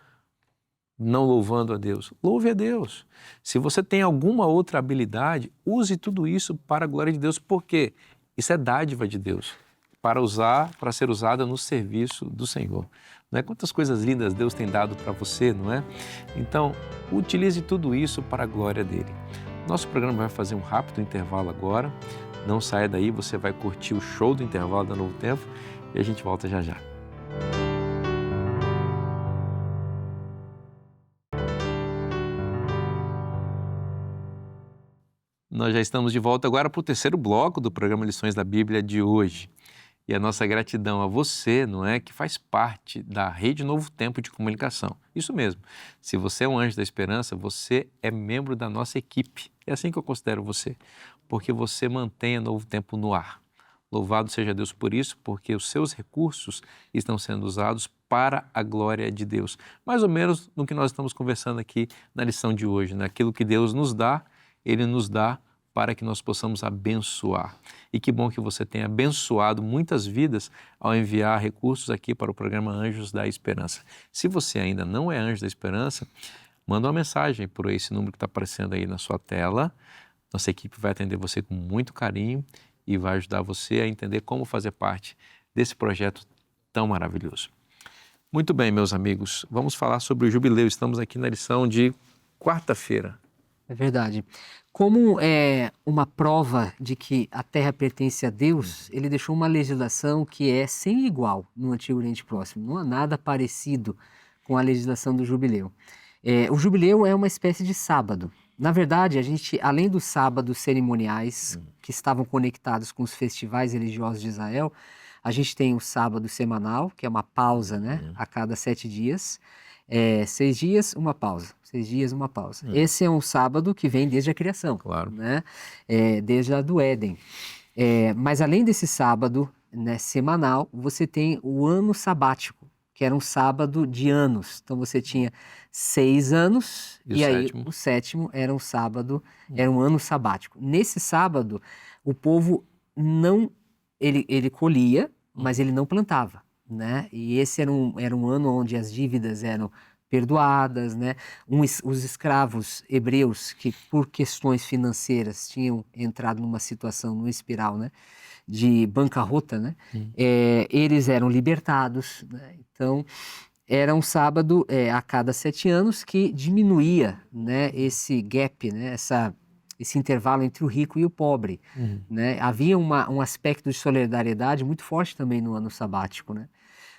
não louvando a Deus. Louve a Deus. Se você tem alguma outra habilidade, use tudo isso para a glória de Deus, porque isso é dádiva de Deus, para ser usada no serviço do Senhor. Não é? Quantas coisas lindas Deus tem dado para você, não é? Então, utilize tudo isso para a glória dele. Nosso programa vai fazer um rápido intervalo agora. Não saia daí, você vai curtir o show do intervalo da Novo Tempo e a gente volta já já. Nós já estamos de volta agora para o terceiro bloco do programa Lições da Bíblia de hoje. E a nossa gratidão a você, não é, que faz parte da Rede Novo Tempo de Comunicação. Isso mesmo, se você é um anjo da esperança, você é membro da nossa equipe. É assim que eu considero você, porque você mantém a Novo Tempo no ar. Louvado seja Deus por isso, porque os seus recursos estão sendo usados para a glória de Deus. Mais ou menos no que nós estamos conversando aqui na lição de hoje, naquilo que Deus nos dá, Ele nos dá para que nós possamos abençoar. E que bom que você tenha abençoado muitas vidas ao enviar recursos aqui para o programa Anjos da Esperança. Se você ainda não é Anjo da Esperança, manda uma mensagem por esse número que está aparecendo aí na sua tela. Nossa equipe vai atender você com muito carinho e vai ajudar você a entender como fazer parte desse projeto tão maravilhoso. Muito bem, meus amigos, vamos falar sobre o jubileu. Estamos aqui na lição de quarta-feira. É verdade. Como é uma prova de que a terra pertence a Deus, ele deixou uma legislação que é sem igual no Antigo Oriente Próximo. Não há nada parecido com a legislação do jubileu. O jubileu é uma espécie de sábado. Na verdade, a gente, além dos sábados cerimoniais que estavam conectados com os festivais religiosos de Israel, a gente tem o sábado semanal, que é uma pausa, né, a cada 7 dias. 6 dias, uma pausa. 6 dias, uma pausa. Esse é um sábado que vem desde a criação, Claro. né? Desde a do Éden. Mas além desse sábado, né, semanal, você tem o ano sabático, que era um sábado de anos. Então você tinha 6 anos E o aí sétimo? o sétimo era um sábado, era um ano sabático. Nesse sábado, o povo não, ele colhia, mas ele não plantava, né? E esse era um ano onde as dívidas eram perdoadas, né? Os escravos hebreus que por questões financeiras tinham entrado numa situação, numa espiral, né, de bancarrota, né? Eles eram libertados, né? Então era um sábado a cada 7 anos que diminuía, né, esse gap, né, esse intervalo entre o rico e o pobre, né? Havia um aspecto de solidariedade muito forte também no ano sabático, né?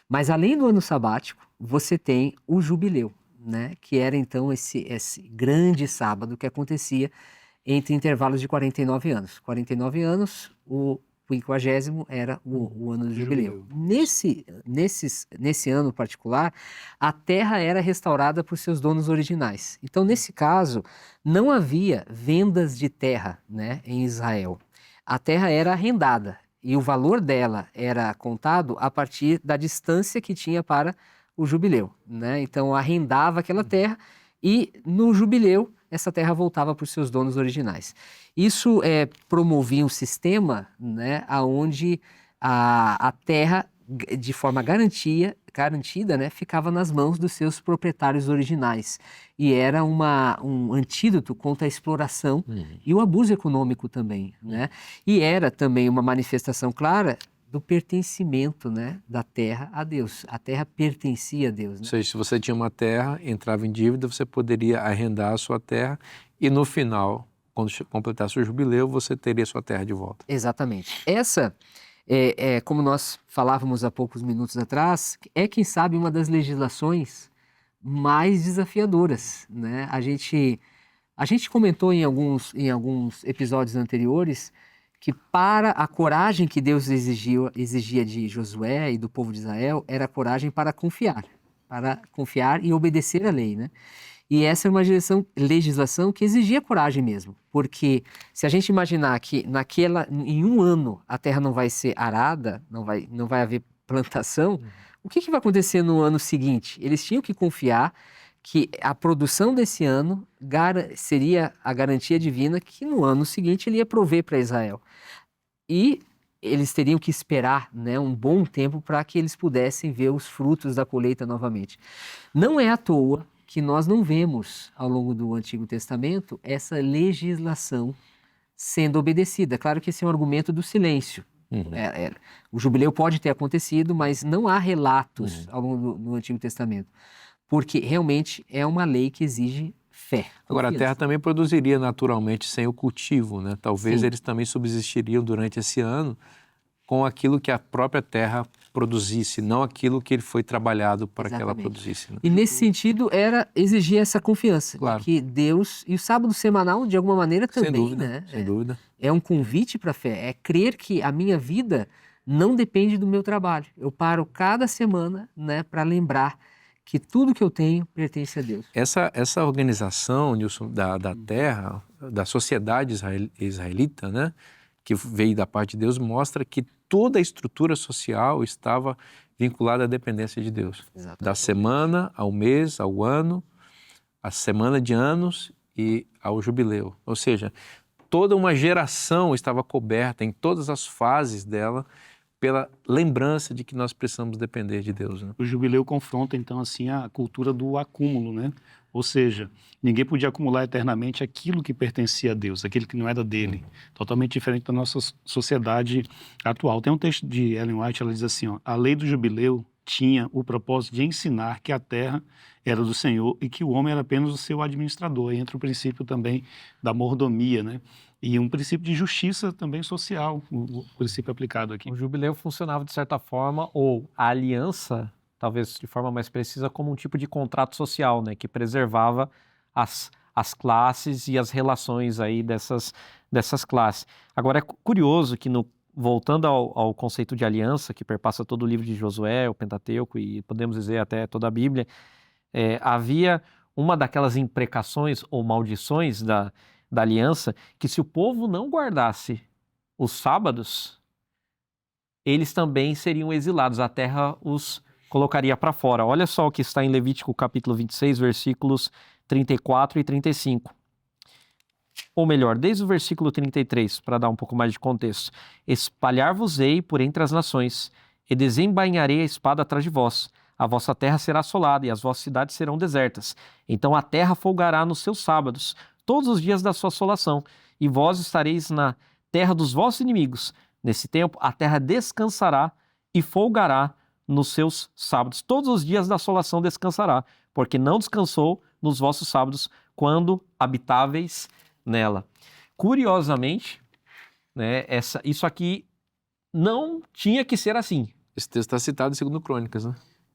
Mas além do ano sabático, você tem o jubileu, né? Que era então esse grande sábado que acontecia entre intervalos de 49 anos. 49 anos, o 50º era o ano do jubileu. Nesse ano particular, a terra era restaurada por seus donos originais. Então, nesse caso, não havia vendas de terra, né, em Israel. A terra era arrendada e o valor dela era contado a partir da distância que tinha para o jubileu, né? Então, arrendava aquela terra e no jubileu essa terra voltava para os seus donos originais. Isso promovia um sistema, né, onde a terra, de forma garantia, garantida, né, ficava nas mãos dos seus proprietários originais. E era um antídoto contra a exploração e o abuso econômico também, né? E era também uma manifestação clara do pertencimento, né, da terra a Deus. A terra pertencia a Deus, Ou né? seja, se você tinha uma terra, entrava em dívida, você poderia arrendar a sua terra e no final, quando completasse o jubileu, você teria sua terra de volta. Exatamente. Essa como nós falávamos há poucos minutos atrás, é, quem sabe, uma das legislações mais desafiadoras, né? A gente comentou em alguns episódios anteriores que, para a coragem que Deus exigia de Josué e do povo de Israel, era a coragem para confiar e obedecer à lei, né? E essa é uma legislação que exigia coragem mesmo, porque se a gente imaginar que em um ano a terra não vai ser arada, não vai haver plantação, o que vai acontecer no ano seguinte? Eles tinham que confiar que a produção desse ano seria a garantia divina que no ano seguinte ele ia prover para Israel. E eles teriam que esperar, né, um bom tempo para que eles pudessem ver os frutos da colheita novamente. Não é à toa que nós não vemos, ao longo do Antigo Testamento, essa legislação sendo obedecida. Claro que esse é um argumento do silêncio. O jubileu pode ter acontecido, mas não há relatos ao longo do Antigo Testamento, porque realmente é uma lei que exige fé. Agora, a terra também produziria naturalmente sem o cultivo, né? Talvez Sim. eles também subsistiriam durante esse ano com aquilo que a própria terra produzisse, não aquilo que ele foi trabalhado para que ela Exatamente. produzisse. Né? E nesse sentido, exigir essa confiança, Claro. que Deus, e o sábado semanal, de alguma maneira, também, Sem dúvida, né? sem dúvida. É um convite para a fé, é crer que a minha vida não depende do meu trabalho. Eu paro cada semana, né, para lembrar que tudo que eu tenho pertence a Deus. Essa organização, Nilson, da terra, da sociedade israelita, né, que veio da parte de Deus, mostra que toda a estrutura social estava vinculada à dependência de Deus. Exatamente. Da semana ao mês, ao ano, a semana de anos e ao jubileu. Ou seja, toda uma geração estava coberta em todas as fases dela pela lembrança de que nós precisamos depender de Deus. Né? O jubileu confronta, então, assim, a cultura do acúmulo, né? Ou seja, ninguém podia acumular eternamente aquilo que pertencia a Deus, aquilo que não era dele. Totalmente diferente da nossa sociedade atual. Tem um texto de Ellen White, ela diz assim, ó, a lei do jubileu tinha o propósito de ensinar que a terra era do Senhor e que o homem era apenas o seu administrador. E entra o princípio também da mordomia, né? E um princípio de justiça também social, o princípio aplicado aqui. O jubileu funcionava de certa forma, ou a aliança, talvez de forma mais precisa, como um tipo de contrato social, né, que preservava as classes e as relações aí dessas classes. Agora é curioso que, voltando ao conceito de aliança, que perpassa todo o livro de Josué, o Pentateuco e podemos dizer até toda a Bíblia, havia uma daquelas imprecações ou maldições da aliança, que se o povo não guardasse os sábados, eles também seriam exilados, a terra os colocaria para fora. Olha só o que está em Levítico capítulo 26, versículos 34 e 35. Ou melhor, desde o versículo 33, para dar um pouco mais de contexto. Espalhar-vos-ei por entre as nações, e desembainharei a espada atrás de vós. A vossa terra será assolada, e as vossas cidades serão desertas. Então a terra folgará nos seus sábados, todos os dias da sua assolação, e vós estareis na terra dos vossos inimigos. Nesse tempo, a terra descansará e folgará nos seus sábados. Todos os dias da assolação descansará, porque não descansou nos vossos sábados, quando habitáveis nela. Curiosamente, né, isso aqui não tinha que ser assim. Esse texto está citado em 2 Crônicas, né?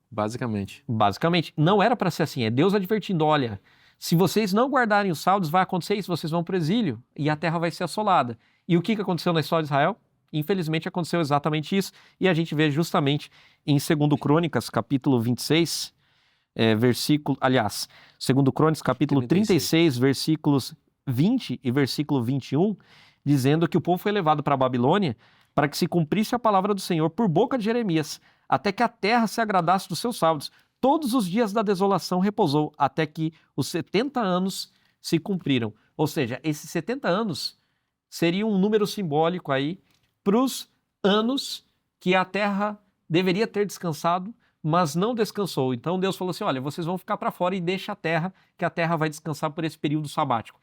Basicamente. Basicamente, não era para ser assim. É Deus advertindo, olha, se vocês não guardarem os sábados, vai acontecer isso, vocês vão para o exílio e a terra vai ser assolada. E o que aconteceu na história de Israel? Infelizmente aconteceu exatamente isso, e a gente vê justamente em 2 Crônicas, capítulo 26, 2 Crônicas, capítulo 36, versículos 20 e versículo 21, dizendo que o povo foi levado para a Babilônia para que se cumprisse a palavra do Senhor por boca de Jeremias, até que a terra se agradasse dos seus sábados. Todos os dias da desolação repousou, até que os 70 anos se cumpriram. Ou seja, esses 70 anos seriam um número simbólico aí para os anos que a terra deveria ter descansado mas não descansou. Então Deus falou assim, olha, vocês vão ficar para fora e deixa a terra, que a terra vai descansar por esse período sabático.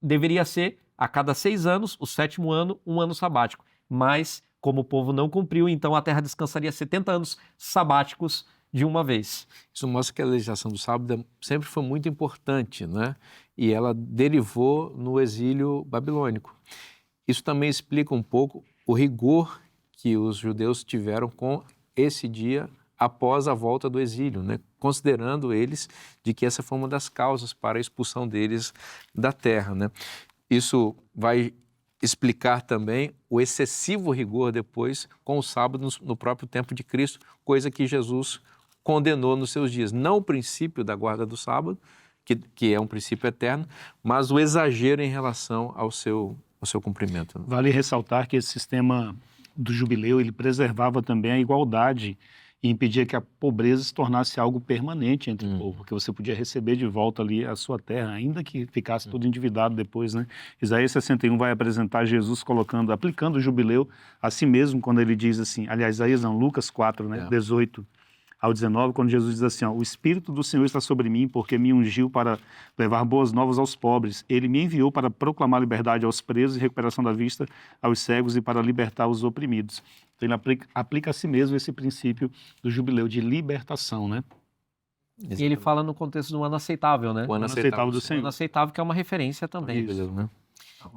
Deveria ser a cada 6 anos, o 7º ano, um ano sabático. Mas, como o povo não cumpriu, então a terra descansaria 70 anos sabáticos de uma vez. Isso mostra que a legislação do sábado sempre foi muito importante, né? E ela derivou no exílio babilônico. Isso também explica um pouco o rigor que os judeus tiveram com esse dia após a volta do exílio, né? Considerando eles de que essa foi uma das causas para a expulsão deles da terra, né? Isso vai explicar também o excessivo rigor depois com o sábado no próprio tempo de Cristo, coisa que Jesus condenou nos seus dias. Não o princípio da guarda do sábado, que é um princípio eterno, mas o exagero em relação ao seu cumprimento, né? Vale ressaltar que esse sistema do jubileu, ele preservava também a igualdade e impedia que a pobreza se tornasse algo permanente entre o povo, porque você podia receber de volta ali a sua terra, ainda que ficasse todo endividado depois, né? Isaías 61 vai apresentar Jesus aplicando o jubileu a si mesmo, quando ele diz assim, aliás, Isaías não, Lucas 4, né, 18 ao 19, quando Jesus diz assim, ó, o Espírito do Senhor está sobre mim, porque me ungiu para levar boas novas aos pobres. Ele me enviou para proclamar liberdade aos presos e recuperação da vista aos cegos e para libertar os oprimidos. Então ele aplica a si mesmo esse princípio do jubileu de libertação, né? E ele fala no contexto do ano aceitável, né? O ano aceitável do O Senhor. ano aceitável, que é uma referência também. Isso. né?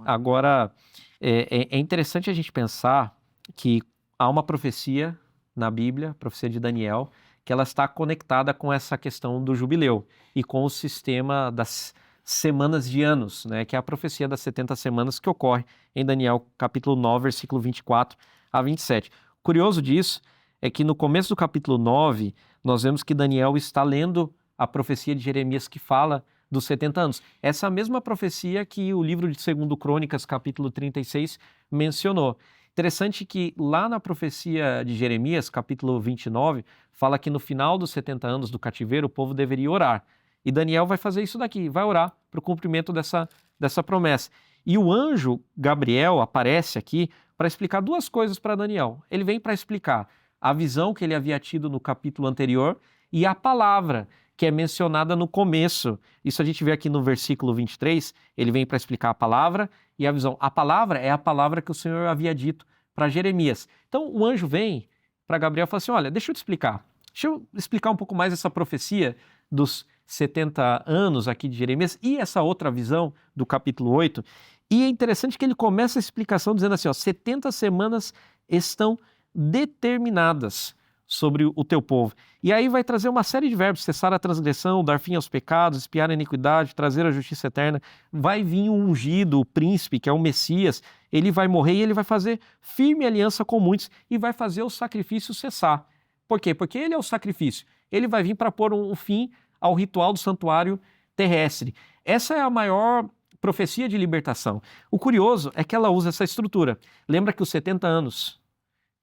Agora, é interessante a gente pensar que há uma profecia na Bíblia, a profecia de Daniel, que ela está conectada com essa questão do jubileu e com o sistema das semanas de anos, né, que é a profecia das 70 semanas que ocorre em Daniel capítulo 9, versículo 24 a 27. O curioso disso é que no começo do capítulo 9, nós vemos que Daniel está lendo a profecia de Jeremias que fala dos 70 anos. Essa mesma profecia que o livro de 2 Crônicas, capítulo 36, mencionou. Interessante que lá na profecia de Jeremias, capítulo 29, fala que no final dos 70 anos do cativeiro o povo deveria orar. E Daniel vai fazer isso daqui, vai orar para o cumprimento dessa promessa. E o anjo Gabriel aparece aqui para explicar 2 coisas para Daniel. Ele vem para explicar a visão que ele havia tido no capítulo anterior e a palavra que é mencionada no começo. Isso a gente vê aqui no versículo 23, ele vem para explicar a palavra e a visão. A palavra é a palavra que o Senhor havia dito para Jeremias. Então o anjo vem para Gabriel e fala assim, olha, deixa eu te explicar. Deixa eu explicar um pouco mais essa profecia dos 70 anos aqui de Jeremias e essa outra visão do capítulo 8. E é interessante que ele começa a explicação dizendo assim, ó, 70 semanas estão determinadas sobre o teu povo. E aí vai trazer uma série de verbos, cessar a transgressão, dar fim aos pecados, expiar a iniquidade, trazer a justiça eterna. Vai vir o ungido, o príncipe, que é o Messias, ele vai morrer e ele vai fazer firme aliança com muitos e vai fazer o sacrifício cessar. Por quê? Porque ele é o sacrifício. Ele vai vir para pôr um fim ao ritual do santuário terrestre. Essa é a maior profecia de libertação. O curioso é que ela usa essa estrutura. Lembra que os 70 anos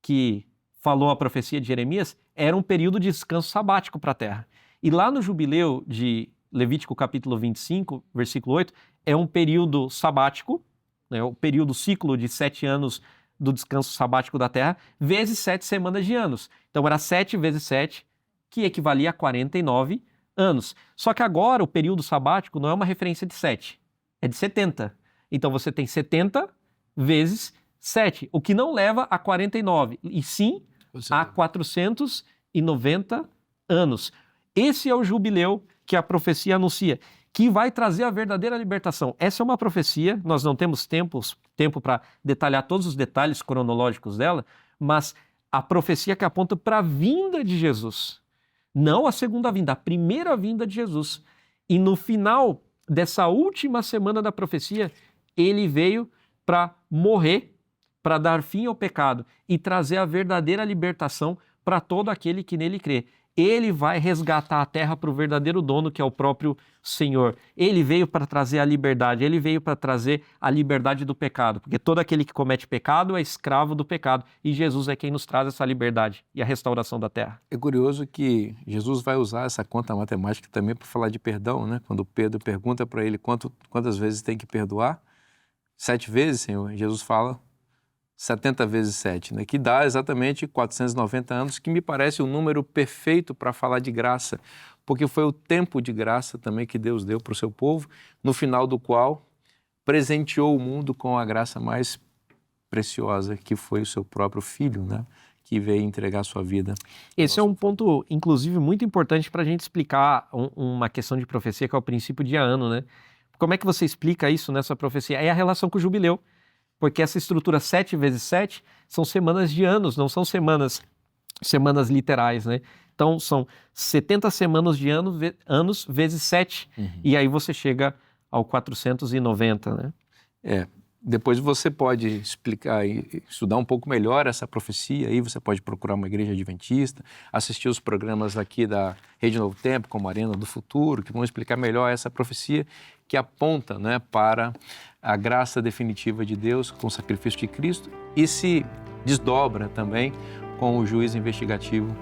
que falou a profecia de Jeremias, era um período de descanso sabático para a terra. E lá no jubileu de Levítico capítulo 25, versículo 8, é um período sabático, né, o período ciclo de 7 anos do descanso sabático da terra, vezes 7 semanas de anos. Então era 7 vezes 7, que equivalia a 49 anos. Só que agora o período sabático não é uma referência de 7, é de 70. Então você tem 70 vezes 7, o que não leva a 49, e sim a 490 anos. Esse é o jubileu que a profecia anuncia, que vai trazer a verdadeira libertação. Essa é uma profecia, nós não temos tempo para detalhar todos os detalhes cronológicos dela, mas a profecia que aponta para a vinda de Jesus, não a segunda vinda, a primeira vinda de Jesus. E no final dessa última semana da profecia, ele veio para morrer, para dar fim ao pecado e trazer a verdadeira libertação para todo aquele que nele crê. Ele vai resgatar a terra para o verdadeiro dono, que é o próprio Senhor. Ele veio para trazer a liberdade, ele veio para trazer a liberdade do pecado, porque todo aquele que comete pecado é escravo do pecado, e Jesus é quem nos traz essa liberdade e a restauração da terra. É curioso que Jesus vai usar essa conta matemática também para falar de perdão, né? Quando Pedro pergunta para ele quantas vezes tem que perdoar, 7 vezes, Senhor, Jesus fala 70 vezes 7, né? Que dá exatamente 490 anos, que me parece o número perfeito para falar de graça, porque foi o tempo de graça também que Deus deu para o seu povo, no final do qual presenteou o mundo com a graça mais preciosa, que foi o seu próprio Filho, né? Que veio entregar a sua vida. Esse é um ponto, inclusive, muito importante para a gente explicar uma questão de profecia, que é o princípio dia ano, né? Como é que você explica isso nessa profecia? É a relação com o jubileu, porque essa estrutura 7 vezes 7 são semanas de anos, não são semanas literais, né? Então, são 70 semanas de anos vezes 7, e aí você chega ao 490, né? Depois você pode explicar e estudar um pouco melhor essa profecia, aí você pode procurar uma igreja adventista, assistir os programas aqui da Rede Novo Tempo, como Arena do Futuro, que vão explicar melhor essa profecia que aponta, né, para a graça definitiva de Deus com o sacrifício de Cristo e se desdobra também com o juízo investigativo,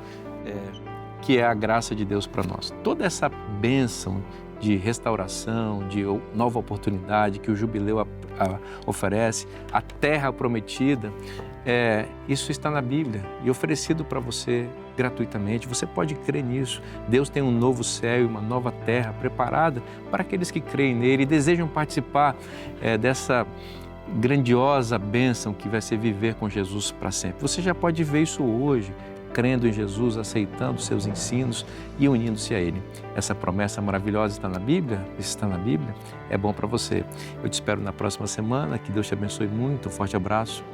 que é a graça de Deus para nós. Toda essa bênção de restauração, de nova oportunidade que o jubileu oferece, a terra prometida, isso está na Bíblia e oferecido para você gratuitamente. Você pode crer nisso. Deus tem um novo céu e uma nova terra preparada para aqueles que creem nele e desejam participar dessa grandiosa bênção que vai ser viver com Jesus para sempre. Você já pode ver isso hoje, crendo em Jesus, aceitando seus ensinos e unindo-se a Ele. Essa promessa maravilhosa está na Bíblia? Se está na Bíblia, é bom para você. Eu te espero na próxima semana. Que Deus te abençoe muito. Um forte abraço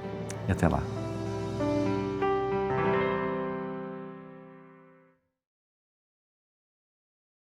e até lá.